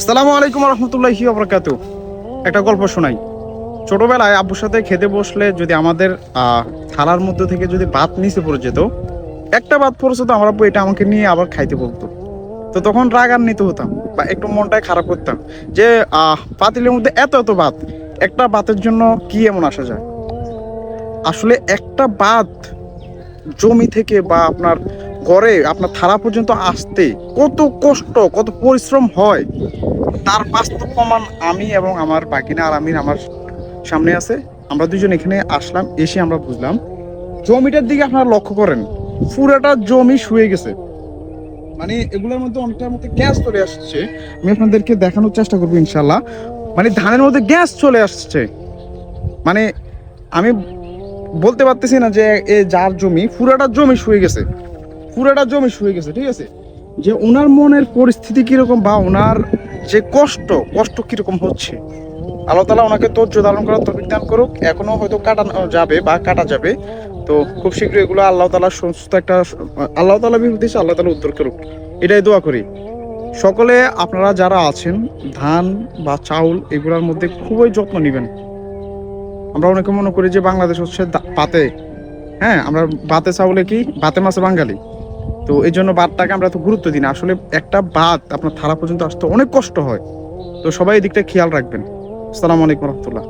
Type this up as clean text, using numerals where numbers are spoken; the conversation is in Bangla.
আসসালামু আলাইকুম রহমতুল্লাহি ওয়া বারাকাতুহু। একটা গল্প শোনাই। ছোটবেলায় আব্বুর সাথে খেতে বসলে যদি আমাদের থালার মধ্যে থেকে যদি ভাত নিচে পড়ে যেত, একটা ভাত পড়েছে তো আমার আব্বু এটা আমাকে নিয়ে আবার খাইতে বলতো। তো তখন রাগান্বিত হতাম বা একটু মনটাই খারাপ করতাম যে পাতিলের মধ্যে এত এত ভাত, একটা ভাতের জন্য কি এমন আসা যায়। আসলে একটা ভাত জমি থেকে বা আপনার ঘরে আপনার থালা পর্যন্ত আসতে কত কষ্ট, কত পরিশ্রম হয়, তার বাস্তব প্রমাণ আমি এবং আমার বাকিনা আর আমিন আমার সামনে আছে। আমরা দুজন এখানে আসলাম, এসে আমরা বুঝলাম জমিটার দিকে আপনারা লক্ষ্য করেন, পুরাটা জমি শুয়ে গেছে। মানে এগুলোর মধ্যে অনেকটার মধ্যে গ্যাস চলে আসছে। আমি আপনাদেরকে দেখানোর চেষ্টা করবো ইনশাল্লাহ। মানে ধানের মধ্যে গ্যাস চলে আসছে। মানে আমি বলতে পারতেছি না যে এ যার জমি, পুরাটা জমি শুয়ে গেছে, পুরাটা জমি শুয়ে গেছে, ঠিক আছে। যে ওনার মনের পরিস্থিতি কিরকম বা ওনার যে কষ্ট, কষ্ট কিরকম হচ্ছে, আল্লাহ তাআলা ওনাকে ধৈর্য ধারণ করার তৌফিক দান করুক। এখনো হয়তো কাটানো যাবে বা কাটা যাবে, তো খুব শীঘ্রই এগুলো আল্লাহ তাআলা সুস্থ একটা, আল্লাহ তাআলা বিপদ দিচ্ছে, আল্লাহ তাআলা উদ্ধার করুক, এটাই দোয়া করি। সকলে আপনারা যারা আছেন ধান বা চাউল এগুলোর মধ্যে খুবই যত্ন নেবেন। আমরা অনেকে মনে করি যে বাংলাদেশ হচ্ছে পাতে, হ্যাঁ আমরা ভাতে চাউলে কি ভাতে মাছে বাঙালি, তো এই জন্য ভাতটাকে আমরা তো গুরুত্ব দিই না। আসলে একটা ভাত আপনার থালা পর্যন্ত আসতে অনেক কষ্ট হয়। তো সবাই এই দিকটা খেয়াল রাখবেন। আসসালামু আলাইকুম রহমতুল্লাহ।